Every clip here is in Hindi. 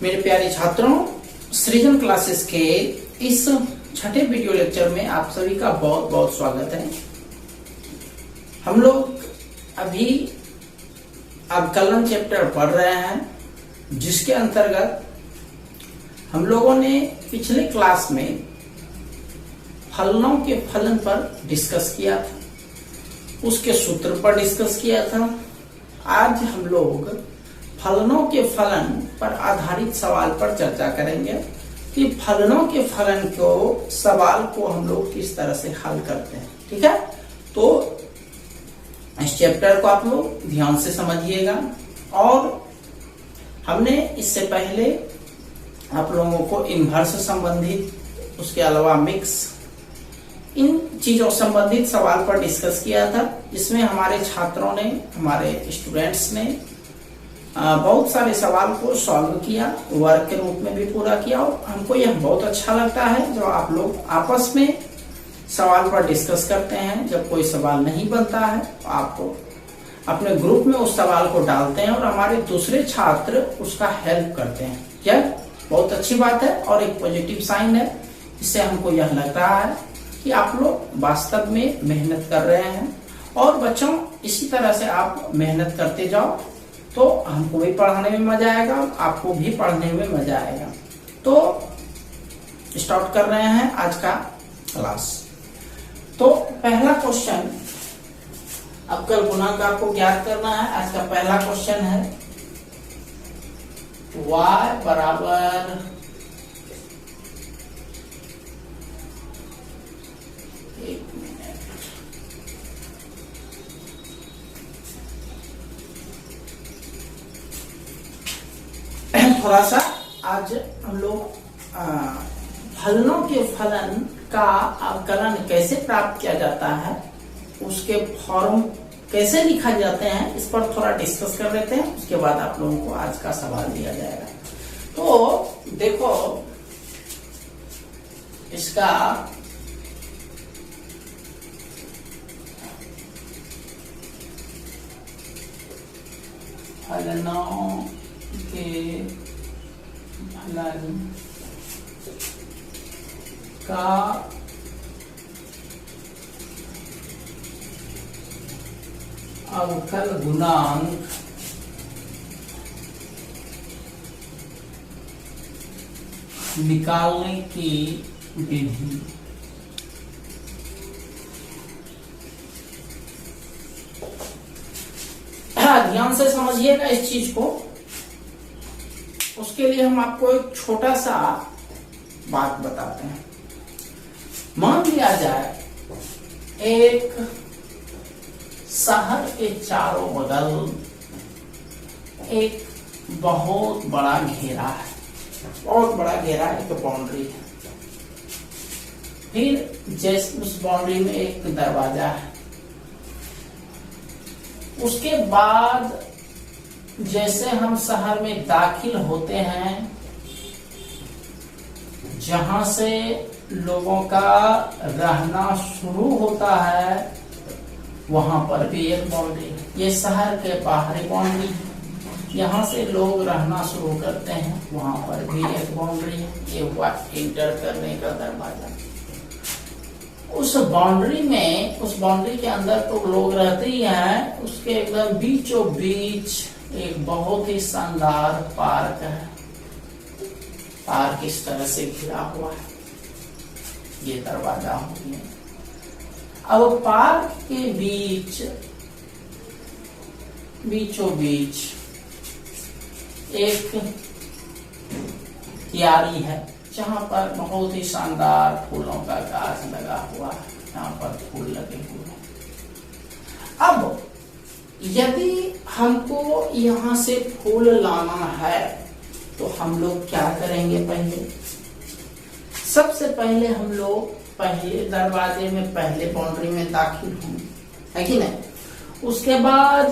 मेरे प्यारे छात्रों, सृजन क्लासेस के इस छठे वीडियो लेक्चर में आप सभी का बहुत बहुत स्वागत है। हम लोग अभी अवकलन चैप्टर पढ़ रहे हैं, जिसके अंतर्गत हम लोगों ने पिछले क्लास में फलनों के फलन पर डिस्कस किया था, उसके सूत्र पर डिस्कस किया था। आज हम लोग फलनों के फलन पर आधारित सवाल पर चर्चा करेंगे कि फलनों के फलन को सवाल को हम लोग किस तरह से हल करते हैं। ठीक है, तो इस चैप्टर को आप लोग ध्यान से समझिएगा। और हमने इससे पहले आप लोगों को इन्वर्स संबंधित, उसके अलावा मिक्स, इन चीजों संबंधित सवाल पर डिस्कस किया था, जिसमें हमारे छात्रों ने, हमारे स्टूडेंट्स ने बहुत सारे सवाल को सॉल्व किया, वर्क के रूप में भी पूरा किया। और हमको यह बहुत अच्छा लगता है जब आप लोग आपस में सवाल पर डिस्कस करते हैं। जब कोई सवाल नहीं बनता है तो आपको अपने ग्रुप में उस सवाल को डालते हैं और हमारे दूसरे छात्र उसका हेल्प करते हैं। यह बहुत अच्छी बात है और एक पॉजिटिव साइन है। इससे हमको यह लग रहा है कि आप लोग वास्तव में मेहनत कर रहे हैं। और बच्चों, इसी तरह से आप मेहनत करते जाओ तो हमको भी पढ़ाने में मजा आएगा, आपको भी पढ़ने में मजा आएगा। तो स्टार्ट कर रहे हैं आज का क्लास। तो पहला क्वेश्चन, अवकल गुणांक को ज्ञात करना है। आज का पहला क्वेश्चन है y बराबर थोड़ा सा आज हम लोग फलनों के फलन का अवकलन कैसे प्राप्त किया जाता है, उसके फॉर्म कैसे लिखा जाते हैं, इस पर थोड़ा डिस्कस कर लेते हैं। उसके बाद आप लोगों को आज का सवाल दिया जाएगा। तो देखो, इसका फलनों के फलन का अवकल गुणांक निकालने की विधि। ध्यान से समझिएगा इस चीज को। उसके लिए हम आपको एक छोटा सा बात बताते हैं। मान लिया जाए एक शहर के चारों बगल एक बहुत बड़ा घेरा है, बहुत बड़ा घेरा, एक बाउंड्री है। फिर जैसे उस बाउंड्री में एक दरवाजा है। उसके बाद जैसे हम शहर में दाखिल होते हैं, जहां से लोगों का रहना शुरू होता है, वहां पर भी एक बाउंड्री है। ये शहर के बाहरी बाउंड्री है। यहाँ से लोग रहना शुरू करते हैं, वहां पर भी एक बाउंड्री है। ये हुआ इंटर करने का दरवाजा। उस बाउंड्री में, उस बाउंड्री के अंदर तो लोग रहते ही हैं। उसके एकदम बीचों बीच एक बहुत ही शानदार पार्क है। पार्क इस तरह से घिरा हुआ है। ये दरवाजा हो गया। अब पार्क के बीचों बीच एक क्यारी है, जहां पर बहुत ही शानदार फूलों का गाछ लगा हुआ है। यहाँ पर फूल लगे हुए हैं। अब यदि हमको यहाँ से फूल लाना है तो हम लोग क्या करेंगे? सबसे पहले हम लोग पहले दरवाजे में, पहले बाउंड्री में दाखिल होंगे, है कि नहीं? उसके बाद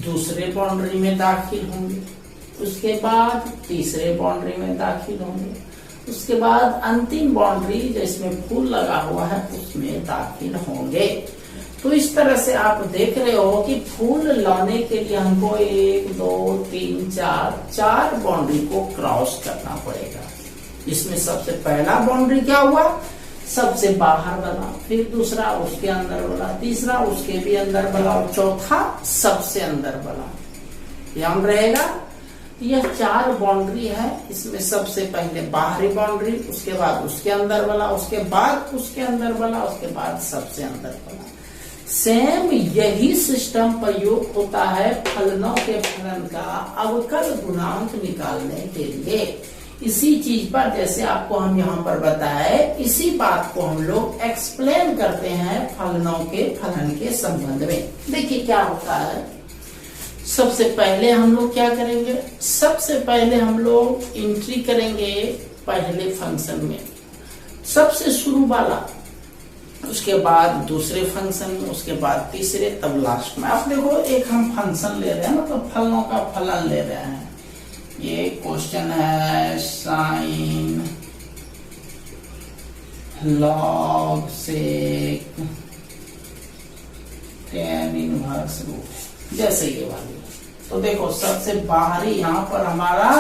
दूसरे बाउंड्री में दाखिल होंगे, उसके बाद तीसरे बाउंड्री में दाखिल होंगे, उसके बाद अंतिम बाउंड्री जिसमें फूल लगा हुआ है उसमें दाखिल होंगे। तो इस तरह से आप देख रहे हो कि फूल लाने के लिए हमको 1 2 3 4 बाउंड्री को क्रॉस करना पड़ेगा। इसमें सबसे पहला बाउंड्री क्या हुआ, सबसे बाहर वाला, फिर दूसरा उसके अंदर वाला, तीसरा उसके भी अंदर वाला और चौथा सबसे अंदर वाला। ध्यान रहेगा, यह 4 बाउंड्री है। इसमें सबसे पहले बाहरी बाउंड्री, उसके बाद उसके अंदर वाला, उसके बाद उसके अंदर वाला, उसके बाद सबसे अंदर वाला। सेम यही सिस्टम प्रयोग होता है फलनों के फलन का अवकल गुणांक निकालने के लिए। इसी चीज पर जैसे आपको हम यहाँ पर बताए, इसी बात को हम लोग एक्सप्लेन करते हैं फलनों के फलन के संबंध में। देखिए क्या होता है, सबसे पहले हम लोग क्या करेंगे, सबसे पहले हम लोग एंट्री करेंगे पहले फंक्शन में, सबसे शुरू वाला, उसके बाद दूसरे फंक्शन में, उसके बाद तीसरे, तब लास्ट में। आप देखो एक हम फंक्शन ले रहे हैं ना, तो फलनों का फलन ले रहे हैं। ये क्वेश्चन है sine log sec tan inverse root, जैसे ये वाली। तो देखो सबसे बाहरी यहाँ पर हमारा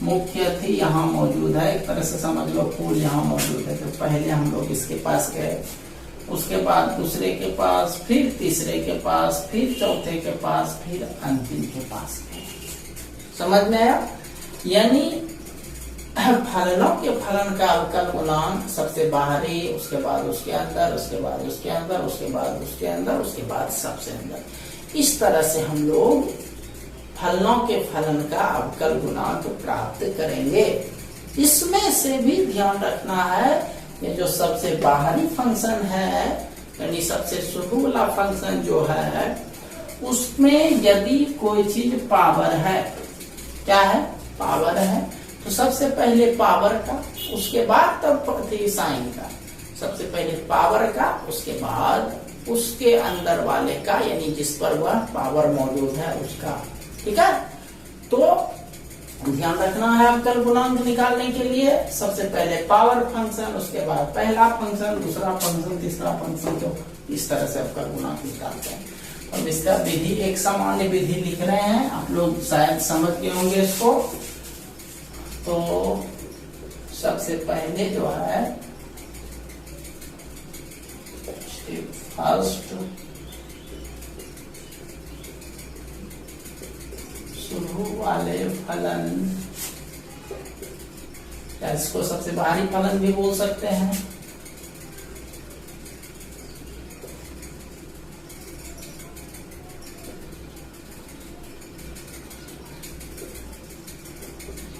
मुख्य थी यहाँ मौजूद है, एक तरह से समझ लो फूल यहाँ मौजूद है। तो पहले हम लोग इसके पास गए, उसके बाद दूसरे के पास, फिर तीसरे के पास, फिर चौथे के पास, फिर अंतिम के पास गए। समझ में आया? यानी फलनों के फलन का अवकल गुणांक सबसे बाहरी, उसके बाद उसके अंदर, उसके बाद उसके अंदर, उसके बाद उसके अंदर, उसके बाद सबसे अंदर। इस तरह से हम लोग फलनों के फलन का अवकल गुणांक प्राप्त करेंगे। इसमें से भी ध्यान रखना है, ये जो सबसे बाहरी फंक्शन है, यानी सबसे शुरू वाला फंक्शन जो है, उसमें यदि कोई चीज पावर है, क्या है, पावर है, तो सबसे पहले पावर का, उसके बाद तब साइन का। सबसे पहले पावर का, उसके बाद उसके अंदर वाले का, यानी जिस पर वह पावर मौजूद है उसका। ठीक है, तो ध्यान रखना है अवकल गुणांक निकालने के लिए सबसे पहले पावर फंक्शन, उसके बाद पहला फंक्शन, दूसरा फंक्शन, तीसरा फंक्शन। तो इस तरह से अवकल गुणांक निकालते हैं। अब इसका विधि, एक सामान्य विधि लिख रहे हैं, आप लोग शायद समझ गए होंगे इसको। तो सबसे पहले जो है फर्स्ट शुरू वाले फलन, या इसको सबसे बाहरी फलन भी बोल सकते हैं।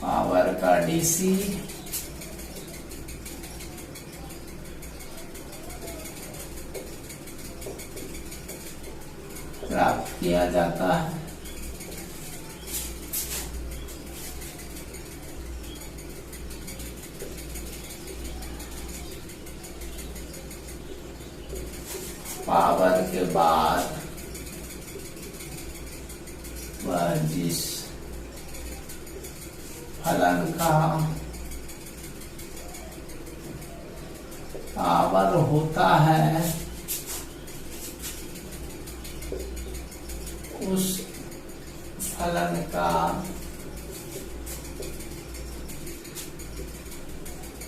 पावर का डीसी प्राप्त किया जाता है। पावर के बाद वह जिस फलन का पावर होता है, उस फलन का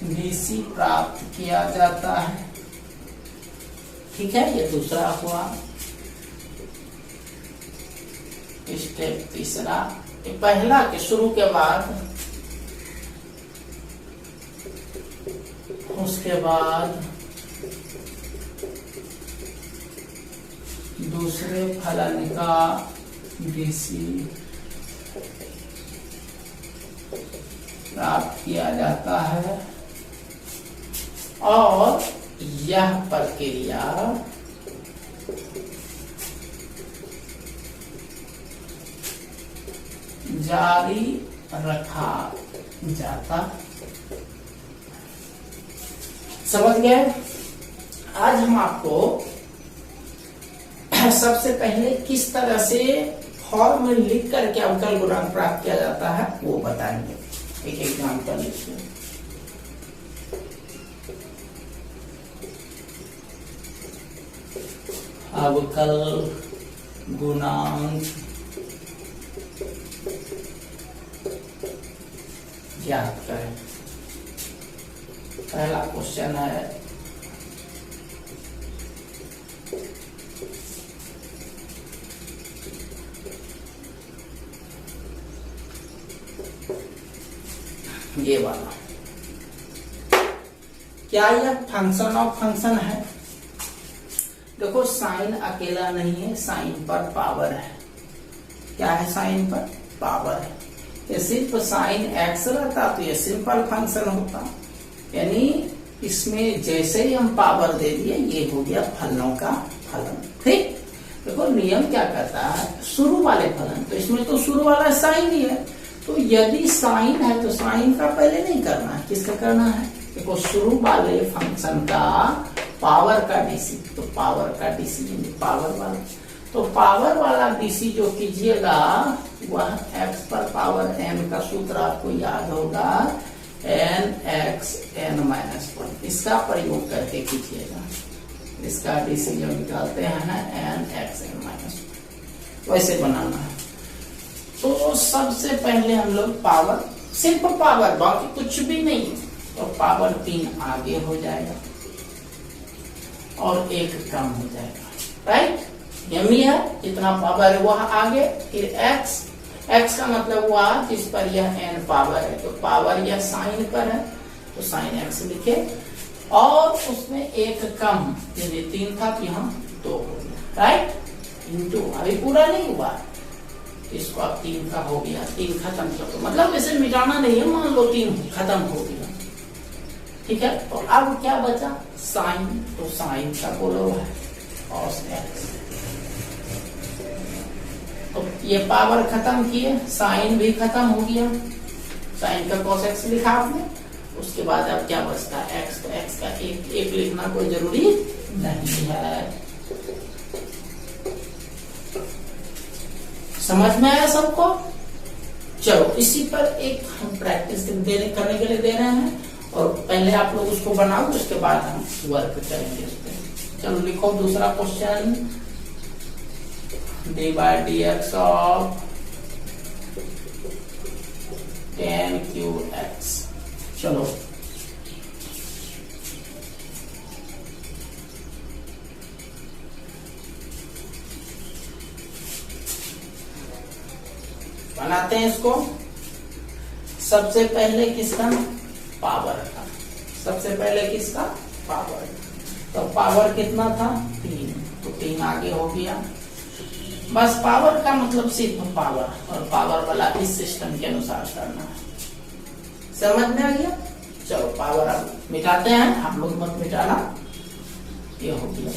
डीसी प्राप्त किया जाता है। ठीक है, ये दूसरा हुआ। स्टेप तीसरा, ये पहला के शुरू के बाद, उसके बाद दूसरे फलन का डीसी प्राप्त किया जाता है और यह प्रक्रिया जारी रखा जाता। समझ गए? आज हम आपको सबसे पहले किस तरह से फॉर्म में लिख करके अवकल गुणांक प्राप्त किया जाता है वो बताएंगे। एक एग्जाम्पल लिखिए। अवकल गुणांक ज्ञात करें। पहला क्वेश्चन है ये वाला, क्या यह फंक्शन ऑफ फंक्शन है? देखो साइन अकेला नहीं है, साइन पर पावर है। क्या है? साइन पर पावर है। ये सिर्फ साइन एक्स रहता तो ये सिंपल फंक्शन होता, यानी इसमें जैसे ही हम पावर दे दिए ये हो गया फलनों का फलन। ठीक, देखो नियम क्या कहता है, शुरू वाले फलन, तो इसमें तो शुरू वाला साइन ही है, तो यदि साइन है तो साइन का पहले नहीं करना है, किसका करना है? देखो शुरू वाले फंक्शन का पावर का डीसी, तो पावर का डीसी पावर वाला, तो पावर वाला डीसी जो कीजिएगा वह x पर पावर n का सूत्र आपको याद होगा, n x n माइनस 1, इसका प्रयोग करके कीजिएगा। इसका डीसी जो निकालते हैं n x n माइनस 1, वैसे बनाना है। तो सबसे पहले हम लोग पावर, सिर्फ पावर, बाकी कुछ भी नहीं, तो पावर 3 आगे हो जाएगा और 1 कम हो जाएगा, राइट? यही है, जितना पावर है वह आगे, फिर x का मतलब हुआ जिस पर यह n पावर है, तो पावर यह साइन पर है तो साइन x लिखे, और उसमें 1 कम, यदि 3 था तो यहाँ 2 हो गया, राइट? इंटू, अभी पूरा नहीं हुआ, इसको अब 3 का हो गया, 3 खत्म कर दो, मतलब इसे मिटाना नहीं है, मान लो 3 खत्म हो गया, ठीक है? तो अब क्या बचा? साइन, तो साइन का बोलो है cos x, तो ये पावर खत्म किए, साइन भी खत्म हो गया, साइन का cos x लिखा आपने, उसके बाद अब क्या बचता है? x, तो x का एक लिखना कोई जरूरी नहीं है। समझ में आया सबको? चलो इसी पर एक हम प्रैक्टिस करने के लिए दे रहे हैं, और पहले आप लोग उसको बनाओ, उसके बाद हम वर्क करेंगे उस पर। चलो लिखो दूसरा question, D by D X of tan Q x. चलो बनाते हैं इसको। सबसे पहले किसका? पावर का। सबसे पहले किसका? पावर। तो पावर कितना था? 3, तो 3 आगे हो गया। बस पावर का मतलब सिर्फ पावर, और पावर वाला इस सिस्टम के अनुसार करना है। समझ में आ गया? चलो पावर अब मिटाते हैं, आप लोग मत मिटाना। ये हो गया।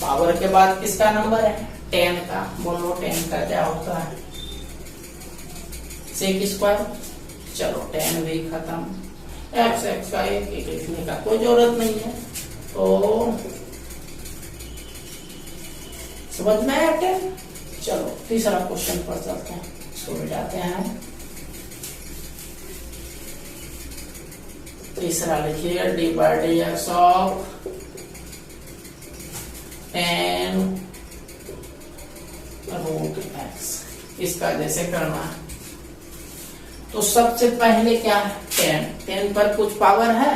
पावर के बाद किसका नंबर है? 10 का। बोलो 10 का क्या होता है? Sec square. चलो 10 भी खत्म। x का एक लिखने का कोई जरूरत नहीं है, तो समझ में आया क्या? चलो तीसरा क्वेश्चन पर चलते हैं, इसको मिटाते हैं। तीसरा लिखिए, D by D X of tan root X. इसका जैसे करना है, तो सबसे पहले क्या है? 10 पर कुछ पावर है।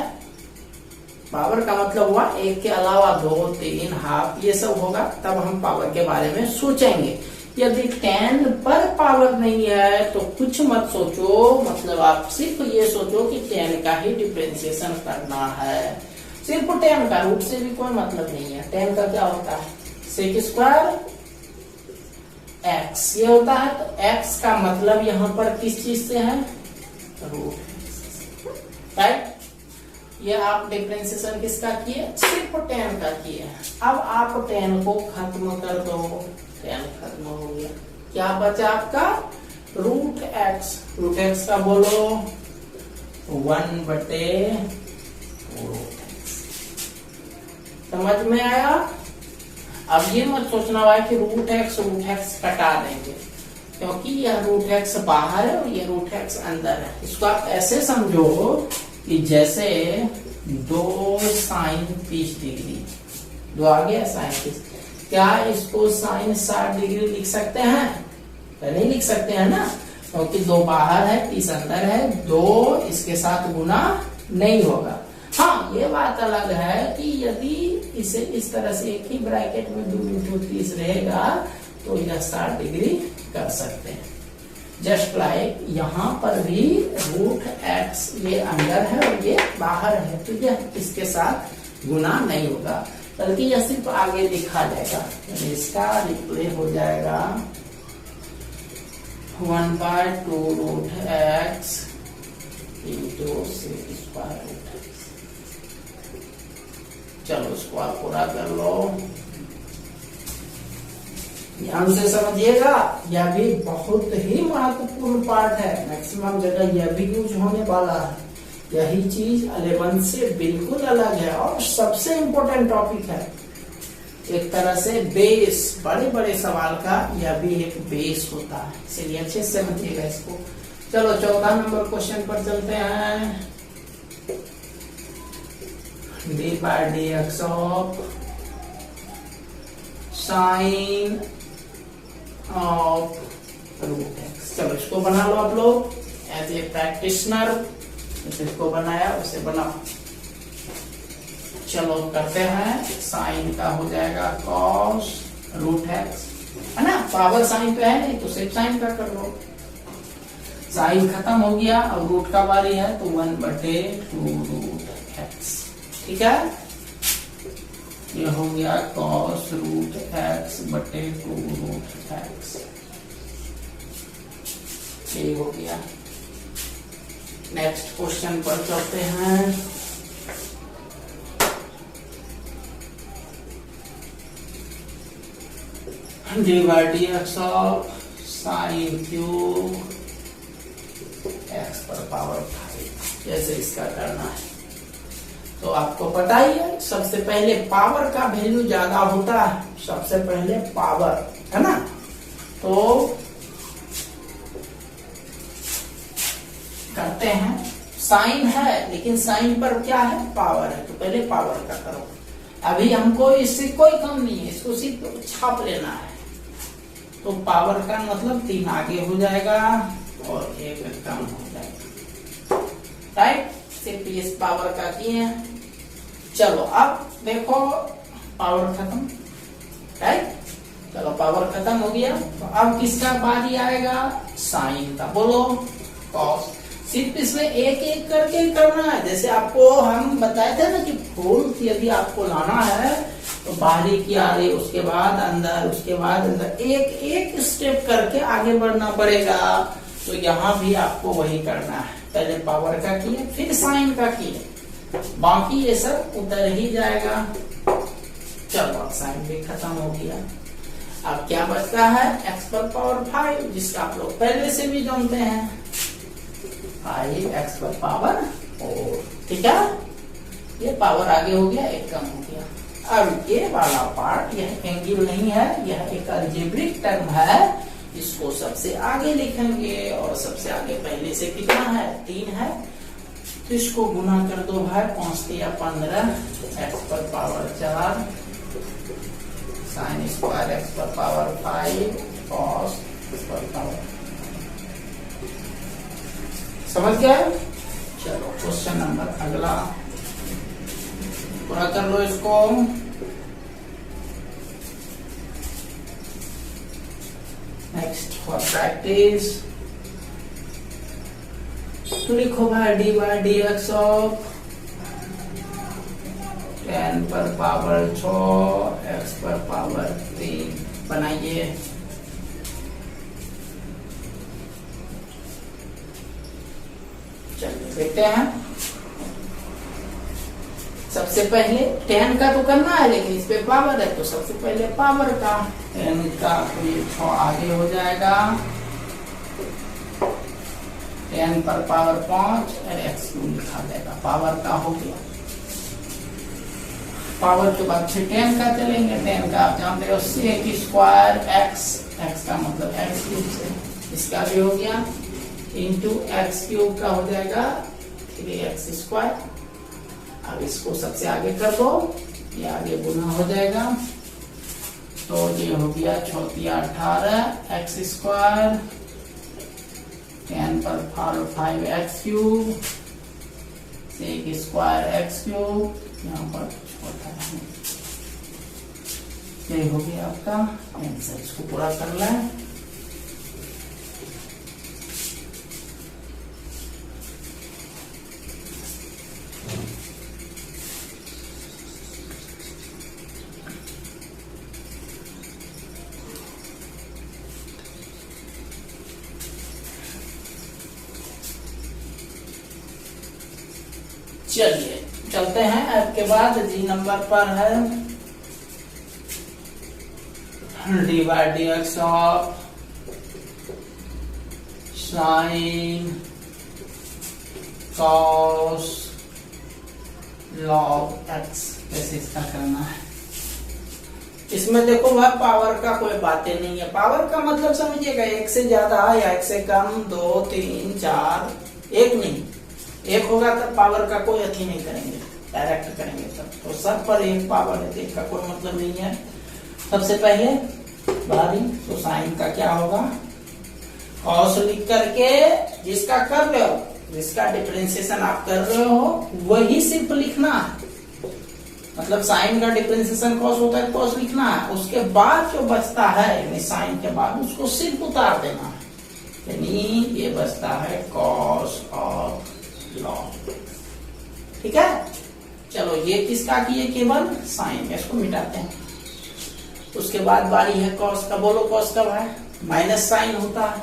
पावर का मतलब हुआ 1 के अलावा 2, 3, हाफ, ये सब होगा, तब हम पावर के बारे में सोचेंगे। यदि 10 पर पावर नहीं है तो कुछ मत सोचो, मतलब आप सिर्फ ये सोचो कि 10 का ही डिफरेंशिएशन करना है। सिर्फ 10 का, रूट से भी कोई मतलब नहीं है। 10 का क्या होता है? सेक स्क्वायर x, ये होता है। तो x का मतलब यहाँ पर किस चीज से है? Root, right? ये आप डिफरेंशिएशन किसका किए? सिर्फ 10 का किए। अब आप 10 को खत्म कर दो, 10 खत्म हो गया। क्या बचा आपका? Root x. रूट एक्स का बोलो 1/√x। समझ में आया? अब ये मत सोचना भाई कि रूट एक्स कटा देंगे, क्योंकि यह रूट एक्स बाहर है और ये रूट एक्स अंदर है। इसको आप ऐसे समझो कि जैसे 2 sin 30 डिग्री, 2 आ गया sin 30, क्या इसको साइन 60 डिग्री लिख सकते हैं? तो नहीं लिख सकते हैं ना, क्योंकि 2 बाहर है 30 अंदर है, 2 इसके साथ गुना नहीं होगा। हाँ, ये बात अलग है कि यदि इसे इस तरह से एक ही ब्रैकेट में 2 इंटू 30 रहेगा तो यह 60 डिग्री कर सकते हैं। जस्ट लाइक यहाँ पर भी रूट एक्स ये अंदर है और ये बाहर है, तो यह इसके साथ गुना नहीं होगा, बल्कि यह सिर्फ आगे लिखा जाएगा। इसका रिप्ले हो जाएगा 1/2 root X into sec square root X. चलो इसको आप पूरा कर लो, ध्यान से समझिएगा। यह भी बहुत ही महत्वपूर्ण पार्ट है, मैक्सिमम जगह यह भी यूज होने वाला है। यही चीज 11 से बिल्कुल अलग है और सबसे इम्पोर्टेंट टॉपिक है। एक तरह से बेस, बड़े बड़े सवाल का यह भी एक बेस होता है, इसलिए अच्छे से समझिएगा इसको। चलो 14 नंबर क्वेश्चन पर चलते हैं। D by D X of sine of root X. चलो इसको बना लो आप लोग एज ए प्रैक्टिशनर, जिसको बनाया उसे बनाओ। चलो करते हैं। साइन का हो जाएगा कॉस रूट एक्स, है ना, पावर साइन पे है नहीं तो सिर्फ साइन का कर लो। साइन खत्म हो गया, अब रूट का बारी है तो 1/2 रूट एक्स, ठीक है। ये हो गया कॉस रूट एक्स बटे 2 रूट एक्स, ये हो गया। नेक्स्ट क्वेश्चन पर चलते हैं। D by D X of sine cube x पर पावर 5, जैसे इसका करना है। तो आपको पता ही है, सबसे पहले पावर का वैल्यू ज्यादा होता है, सबसे पहले पावर, है ना। तो करते हैं, साइन है लेकिन साइन पर क्या है, पावर है, तो पहले पावर का करो। अभी हमको इससे कोई कम नहीं है, इसको सिर्फ छाप लेना है। तो पावर का मतलब 3 आगे हो जाएगा और 1 कम हो जाएगा, राइट। सिर्फ इस पावर का किए। चलो अब देखो पावर खत्म, राइट। चलो पावर खत्म हो गया, तो अब किसका बारी आएगा, साइन का। बोलो कॉस। सिर्फ इसमें एक एक करके करना है, जैसे आपको हम बताए थे ना कि फूल यदि आपको लाना है तो बाहरी की आ रही, उसके बाद अंदर, उसके बाद अंदर, एक एक स्टेप करके आगे बढ़ना पड़ेगा। तो यहाँ भी आपको वही करना है, पहले पावर का किए फिर साइन का किए, बाकी ये सब उतर ही जाएगा। चलो साइन भी खत्म हो गया। अब क्या बचता है, एक्स पर पावर 5, जिसका आप लोग पहले से भी जानते हैं, 5 एक्स पर पावर 4, ठीक है। ये पावर आगे हो गया, एक कम हो गया। अब ये वाला पार्ट, यह एंगल नहीं है, यह एक अलजेब्रिक टर्म है, इसको सबसे आगे लिखेंगे। और सबसे आगे पहले से कितना है, 3 है, तो इसको गुना कर दो भाई, 5 या 15, एक्स पर पावर 4 साइन स्क्वायर एक्स पर पावर 5 कॉस पर पावर। समझ गए। चलो क्वेश्चन नंबर अगला पूरा कर लो इसको। नेक्स्ट फॉर प्रैक्टिस, तो लिखो भाई D by D X of 10 power power 6 x पर पावर 3 बनाइए। चलिए देखते हैं। सबसे पहले 10 का तो करना है, लेकिन इस पे पावर है तो सबसे पहले पावर का 10 का तो ये 6 आगे हो जाएगा, 10 पर पावर 5 एक्स क्यूब लिखा जाएगा, पावर का हो गया। पावर के बाद फिर 10 का चलेंगे, 10 का आप जानते हो सेक स्क्वायर एक्स, एक्स का मतलब एक्स क्यूब से, इसका भी हो गया, इंटू एक्स क्यूब का हो जाएगा 3x स्क्वायर। अब इसको सबसे आगे कर दो, ये आगे गुना हो जाएगा, तो ये हो गया 18 एक्स स्क्वायर 10 पर 5 X cube sec square X cube, यहाँ पर छोटा है। ये हो गया आपका आंसर। इसको पूरा कर लें। चलिए चलते हैं। आपके बाद जी नंबर पर है D by D X of sine cos log x, कैसे इसका करना है। इसमें देखो भाई पावर का कोई बातें नहीं है। पावर का मतलब समझिएगा एक से ज्यादा या एक से कम, 2 3 4, एक नहीं, एक होगा तब पावर का कोई अथी नहीं करेंगे, डायरेक्ट करेंगे तब। तो सब पर एक पावर है, तो इसका कोई मतलब नहीं है। सबसे पहले बारी तो साइन का क्या होगा, कॉस लिख करके जिसका कर रहे हो, जिसका डिफरेंशिएशन आप कर रहे हो वही सिर्फ लिखना है। मतलब साइन का डिफरेंशिएशन कॉस होता है, कॉस लिखना है। उसके बाद जो बचता है यानी साइन के बाद उसको सिर्फ उतार देना है, यानी ये बचता है कॉस ऑफ लॉग। ठीक है, चलो ये किसका किए, केवल साइन, इसको मिटाते हैं। उसके बाद बारी है कॉस का। बोलो कॉस कब है, माइनस साइन होता है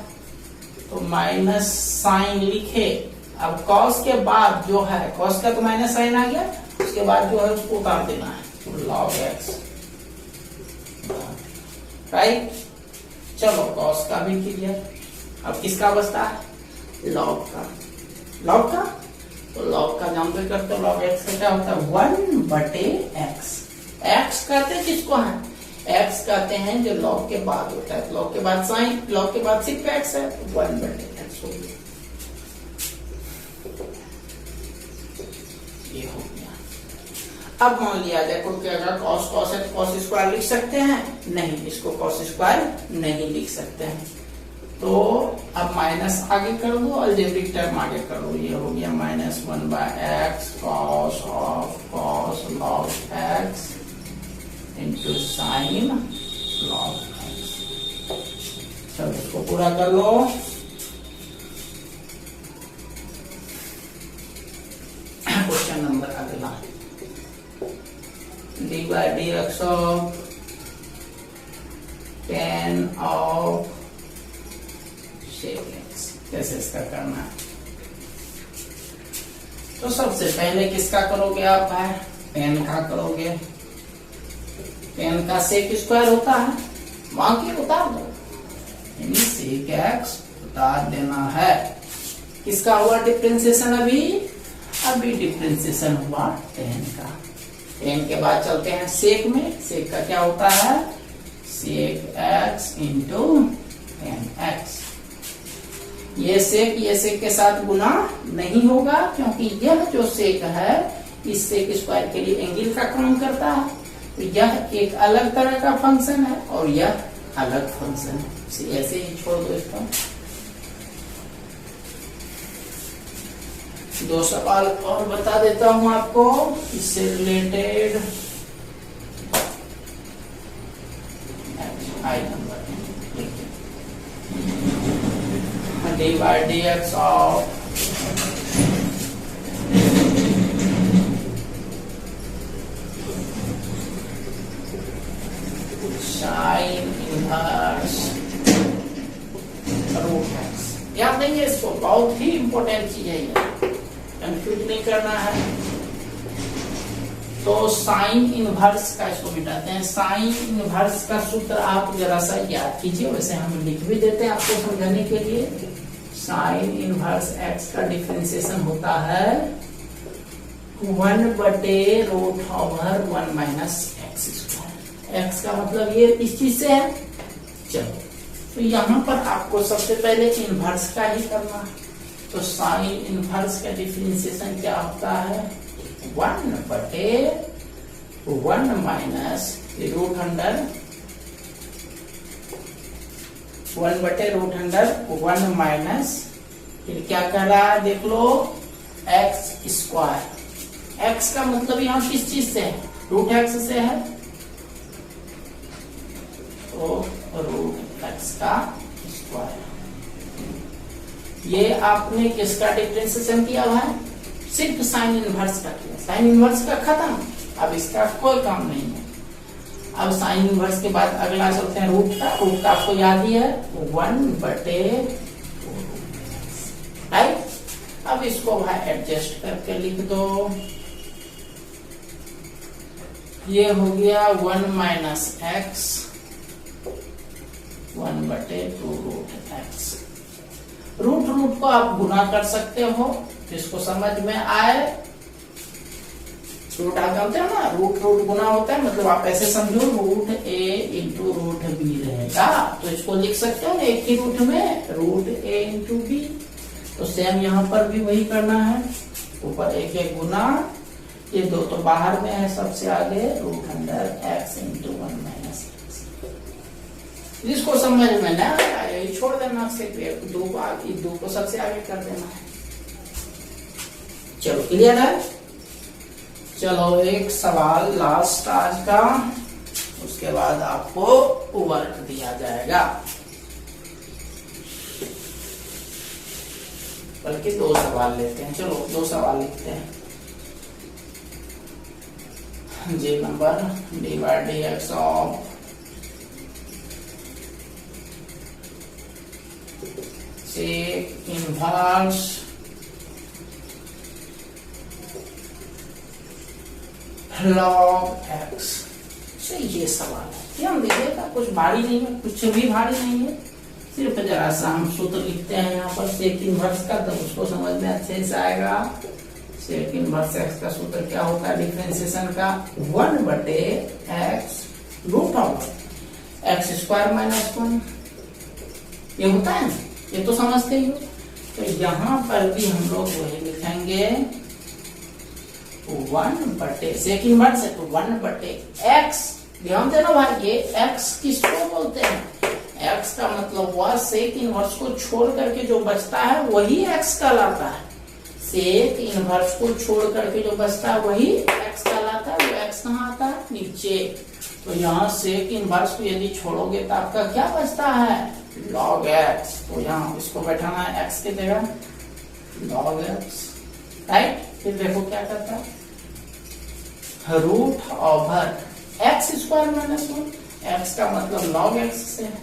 तो माइनस साइन लिखे। अब कॉस के बाद जो है, कॉस का तो माइनस साइन आ गया, उसके बाद जो है उसको उतार देना है, तो लॉग एक्स। राइट, चलो कॉस का भी क्लियर। अब किसका बचता है, लॉग का। लॉग का तो लॉग का जानते करते हो, लॉग एक्स का क्या होता है 1/x। एक्स कहते हैं किसको है, एक्स कहते हैं जो लॉग के बाद होता है। लॉग के बाद साइन, लॉग के बाद सिर्फ एक्स है, 1/x हो गया। ये हो गया। अब मान लिया देखो कि अगर कॉस कॉस है तो कॉस स्क्वायर लिख सकते हैं, नहीं, इसको कॉस स्क्वायर नहीं लिख सकते हैं। तो अब माइनस आगे कर दो, अलजेब्रिक टर्म आगे कर दो। ये हो गया -1/x cos of cos log x into sine log x। चलो इसको पूरा कर लो। क्वेश्चन नंबर अगला, D by D X of 10 of कैसे इसका करना है। तो सबसे पहले किसका करोगे आप है, 10 का करोगे। 10 का सेक स्क्वायर होता है, वहां के उतार दो, यानी सेक एक्स उतार देना है। किसका हुआ डिफरेंशिएशन, अभी डिफरेंशिएशन हुआ 10 का। 10 के बाद चलते हैं सेक में। सेक का क्या होता है, सेक एक्स इंटू 10x। ये सेक के साथ गुना नहीं होगा, क्योंकि यह जो सेक है इस सेक स्क्वायर के लिए एंगल का काम करता है। तो यह एक अलग तरह का फंक्शन है और यह अलग फंक्शन है, ऐसे ही छोड़ दो इसका। 2 सवाल और बता देता हूं आपको इससे related. I number D by D X of sine inverse root X. याद नहीं है इसको, बहुत ही इंपॉर्टेंट चीज है, ये कंफ्यूज नहीं करना है। तो साइन इनवर्स का इसको मिटाते हैं। साइन इनवर्स का सूत्र आप जरा सा याद कीजिए, वैसे हम लिख भी देते हैं आपको समझाने के लिए। साइन इनवर्स एक्स का डिफरेंशिएशन होता है 1/√1 माइनस एक्स स्क्वायर। एक्स का मतलब ये इस चीज से है। चलो तो यहाँ पर आपको सबसे पहले इनवर्स का ही करना है। तो साइन इनवर्स का डिफरेंशिएशन क्या होता है, 1/1 माइनस √1 1/√100 माइनस, फिर क्या कह रहा है देख लो, x²। x का मतलब यहाँ किस चीज से है, √x से है, तो √x का स्क्वायर। ये आपने किसका डिफरेंशिएशन किया हुआ है, सिर्फ साइन इनवर्स का किया, साइन इनवर्स का खत्म, अब इसका कोई काम नहीं है। अब साइन इनवर्स के बाद अगला चलते हैं रूट का। रूट का आपको याद ही है 1/, राइट। अब इसको भाई एडजस्ट करके लिख दो, ये हो गया 1 minus x 1/2√x। Root root को आप गुना कर सकते हो, जिसको समझ में आए। रूट आप जानते हो ना, रूट रूट गुना होता है, मतलब आप ऐसे समझो √a इंटू √b रहेगा, तो इसको लिख सकते हो ना एक ही रूट में, √a इंटू b। तो सेम यहाँ पर भी वही करना है, ऊपर एक एक गुना, ये दो तो बाहर में है, सबसे आगे √x इंटू 1 माइनस एक्स। जिसको समझ में ना यही छोड़ देना, सिर्फ दो को सबसे आगे कर देना है। चलो क्लियर है। चलो एक सवाल लास्ट आज का, उसके बाद आपको वर्क दिया जाएगा, बल्कि 2 सवाल लेते हैं। चलो 2 सवाल लिखते हैं। जी number, d/dx of sec inverse log x से ये सवाल है। ध्यान दीजिएगा, कुछ भारी नहीं है, कुछ भी भारी नहीं है, सिर्फ जरा सा हम सूत्र लिखते हैं यहाँ पर सेक इनवर्स का, तो उसको समझ में अच्छे से आएगा। सेक इनवर्स x का सूत्र क्या होता है डिफरेंशिएशन का, 1/x √x² माइनस 1, ये होता है ना, ये तो समझते ही हो। तो यहाँ पर भी हम लोग वही लिखेंगे 1/, सेक इनवर्स है तो 1/x। ध्यान देना भाई, ये x किसको बोलते हैं, x का मतलब हुआ सेक इनवर्स को छोड़ करके जो बचता है वही x कहलाता है। सेक इनवर्स को छोड़ करके जो बचता है वही x कहलाता है। वो x कहाँ आता है, नीचे। तो यहाँ सेक इनवर्स को यदि छोड़ोगे तो आपका क्या बचता है, log x। तो यहाँ इसको बैठाना है x की जगह, log x, राइट। फिर देखो क्या करता है, √x² माइनस 1, x का मतलब log x से है,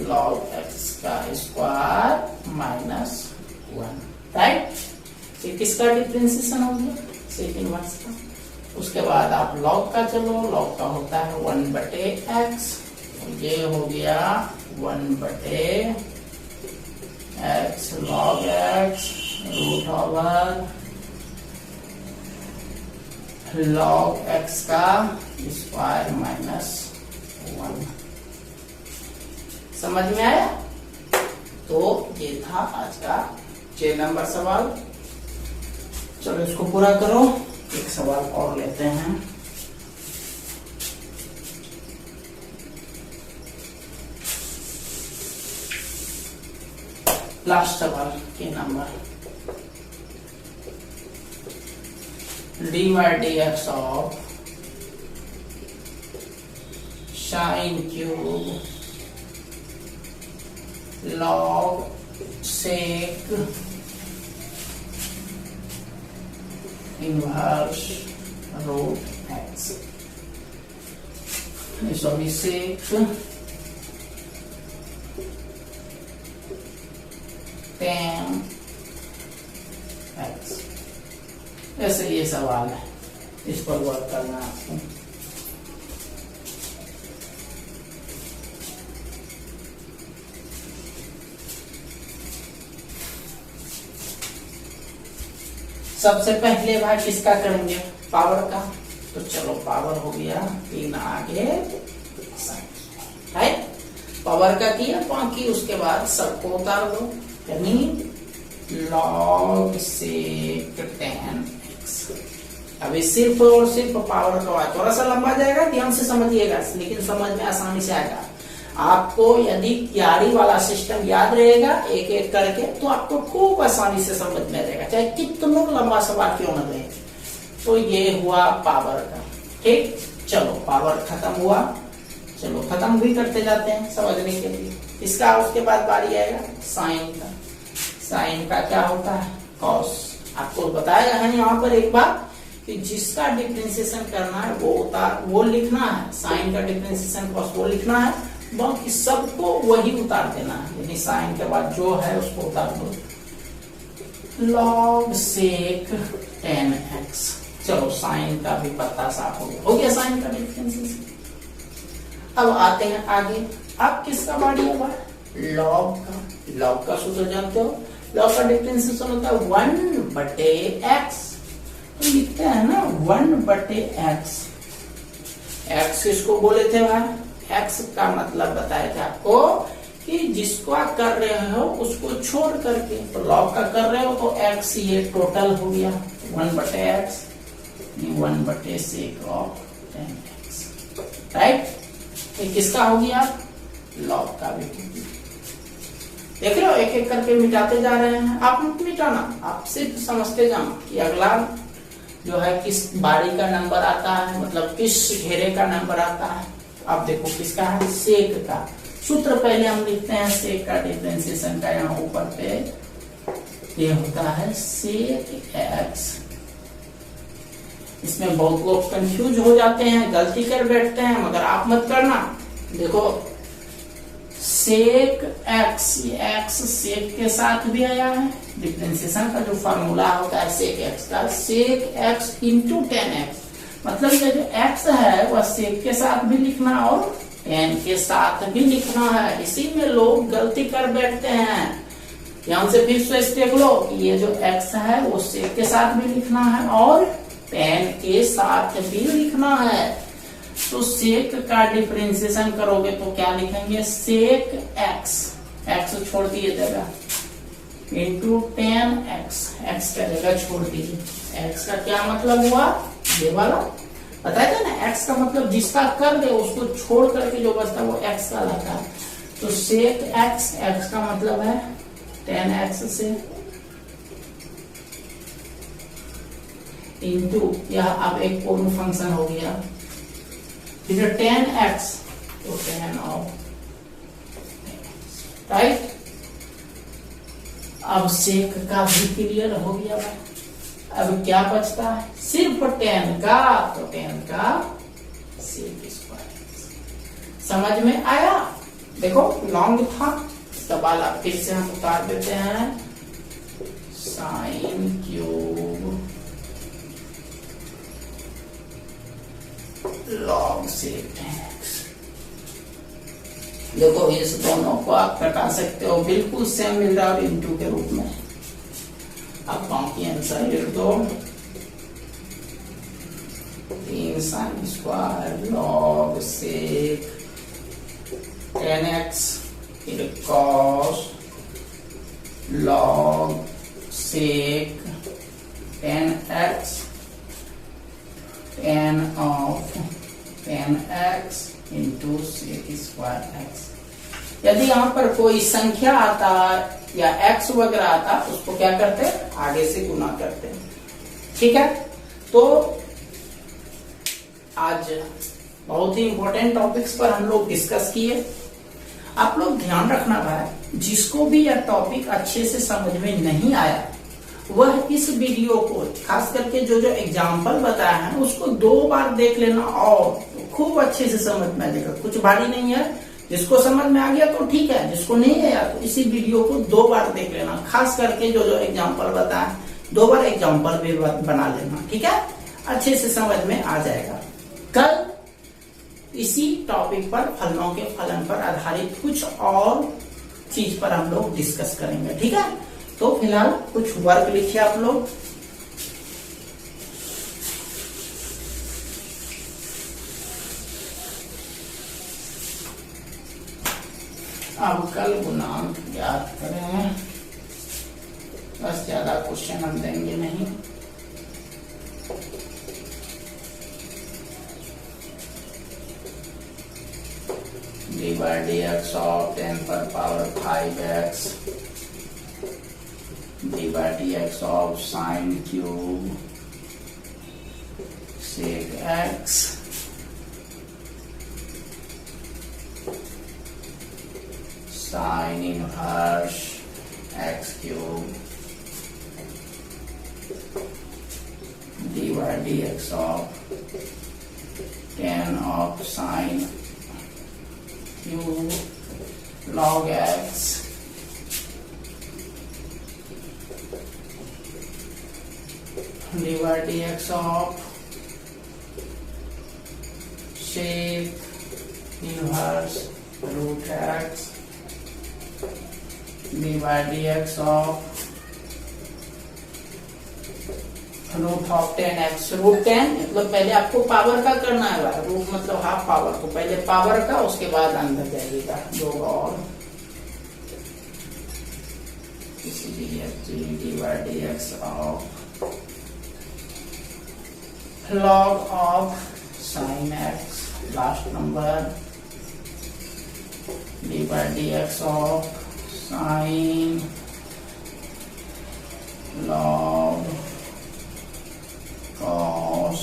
log x का स्क्वायर माइनस 1, राइट। ये किसका डिफरेंशिएशन हो गया, सेक इनवर्स का। उसके बाद आप log का चलो, log का होता है 1/x, ये हो गया 1/x log x log x का स्क्वायर माइनस 1। समझ में आया। तो ये था आज का 6 नंबर सवाल। चलो इसको पूरा करो, एक सवाल और लेते हैं। लास्ट सवाल के number, d/dx of sin cube log sec inverse √x। Sorry, sec tan x। ऐसे ये सवाल है, इस पर वर्क करना है आपको। सबसे पहले भाई किसका करेंगे, पावर का। तो चलो पावर हो गया 3 आगे, राइट। पावर का किया, बाकी उसके बाद सबको उतार दो, यानी log sec tan x। अभी सिर्फ और सिर्फ पावर का, थोड़ा सा लंबा जाएगा, ध्यान से समझिएगा, लेकिन समझ में आसानी से आएगा। आपको यदि क्यारी वाला सिस्टम याद रहेगा एक एक करके, तो आपको खूब आसानी से समझ में रहेगा, चाहे कितना लंबा सवाल क्यों न रहे। तो ये हुआ पावर का। ठीक, चलो पावर खत्म हुआ, चलो खत्म भी करते जाते हैं समझने के लिए। इसका उसके बाद बारी आएगा साइन का। साइन का क्या होता है? कॉस। आपको बताया है यहाँ पर एक बात कि जिसका डिफरेंशिएशन करना है वो लिखना है, साइन का डिफरेंशिएशन कॉस वो लिखना है, बाकी सबको वही उतार देना है, यानी साइन के बाद जो है उसको उतार दो। log sec 10x। चलो साइन का भी पत्ता साफ हो गया साइन का डिफरेंशिएशन। अब आते हैं आगे, अब किसका बारी है? लॉग का। लॉग का सूत्र जानते हो, लॉग का डिफरेंशिएशन होता है 1/x। तो लिखते हैं ना 1/x। x किसको बोले थे भाई? x का मतलब बताए थे आपको कि जिसको आप कर रहे हो उसको छोड़ करके, तो लॉग का कर रहे हो तो x ये टोटल हो गया 1/x, 1/sec of 10x, right. ये किसका हो गया? लॉग का भी। देख रहे हो एक एक करके मिटाते जा रहे हैं। आप मत मिटाना, आप सिर्फ समझते जाना कि अगला जो है किस बारी का नंबर आता है, मतलब किस घेरे का नंबर आता है। अब देखो किसका है? सेक का। सूत्र पहले हम लिखते हैं सेक का डिफरेंशिएशन का, यहाँ ऊपर पे ये होता है सेक x। इसमें बहुत लोग कंफ्यूज हो जाते हैं, गलती कर बैठते हैं, मगर आप मत करना। देखो सेक x, ये x सेक के साथ भी आया है। डिफरेंशिएशन का जो फार्मूला होता है सेक x का, सेक x इंटू 10x, मतलब ये जो x है वह सेक के साथ भी लिखना और 10 के साथ भी लिखना है। इसी में लोग गलती कर बैठते हैं। ध्यान से फिर से देख लो कि ये जो x है वो सेक के साथ भी लिखना है और 10 के साथ भी लिखना है। तो सेक का डिफरेंशिएशन करोगे तो क्या लिखेंगे? सेक x छोड़ दिए जगह इंटू 10x, x का जगह छोड़ दीजिए। x का क्या मतलब हुआ? ये वाला बताया था ना, x का मतलब जिसका कर दे उसको छोड़ करके जो बचता है वो x का लगता है। तो सेक x का मतलब है 10x से इंटू यह अब एक पूर्ण फंक्शन हो गया, फिर 10x तो 10 ऑफ, राइट। अब सेक का भी क्लियर हो गया भाई। अब क्या बचता है? सिर्फ 10 का, तो 10 का सेक स्क्वायर। समझ में आया? देखो लॉन्ग था, सवाल फिर से हम उतार देते हैं। Sine cube log sec 10x। देखो इस दोनों को आप घटा सकते हो, बिल्कुल सेम मिल रहा है इंटू के रूप में। अब बाकी आंसर लिख दो, 3 sine square log sec 10x, फिर cos log sec 10x, 10 of 10x into sec square x। यदि यहाँ पर कोई संख्या आता या x वगैरह आता उसको क्या करते? आगे से गुना करते। ठीक है, तो आज बहुत ही इंपॉर्टेंट टॉपिक्स पर हम लोग डिस्कस किए। आप लोग ध्यान रखना भाई, जिसको भी यह टॉपिक अच्छे से समझ में नहीं आया वह इस वीडियो को, खास करके जो जो एग्जाम्पल बताया है उसको 2 बार देख लेना और खूब अच्छे से समझ में आ जाएगा। कुछ भारी नहीं है, जिसको समझ में आ गया तो ठीक है, जिसको नहीं आया तो इसी वीडियो को 2 बार देख लेना। खास करके जो जो एग्जाम्पल बताया 2 बार एग्जाम्पल भी बना लेना, ठीक है, अच्छे से समझ में आ जाएगा। कल इसी टॉपिक पर फलनों के फलन पर आधारित कुछ और चीज पर हम लोग डिस्कस करेंगे, ठीक है। तो फिलहाल कुछ वर्क लिखिए आप लोग। अब कल गुणांक याद करें, बस ज्यादा क्वेश्चन हम देंगे नहीं। D by D X of 10 power पावर 5x D by D X of sine cube sec x sine inverse x cube D by D X of 10 of sine cube log x dy dx of sec inverse root x dy dx of root of 10x root 10 मतलब पहले आपको पावर का करना है, रूट मतलब हाफ पावर को, पहले पावर का उसके बाद अंदर जाइएगा दो और इसलिए D by D X of log of sine x last number D by D X of sign log cos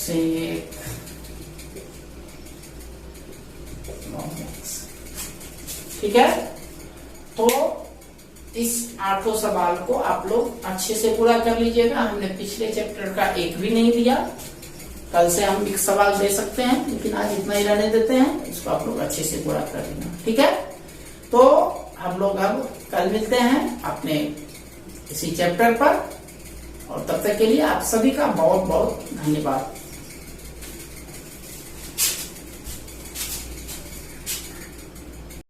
sec log x। ठीक है, तो इस 8 सवाल को आप लोग अच्छे से पूरा कर लीजिएगा। हमने पिछले चैप्टर का एक भी नहीं दिया, कल से हम एक सवाल दे सकते हैं, लेकिन आज इतना ही रहने देते हैं, इसको आप लोग अच्छे से पूरा कर लेना। ठीक है, तो हम लोग अब कल मिलते हैं अपने इसी चैप्टर पर, और तब तक के लिए आप सभी का बहुत बहुत धन्यवाद।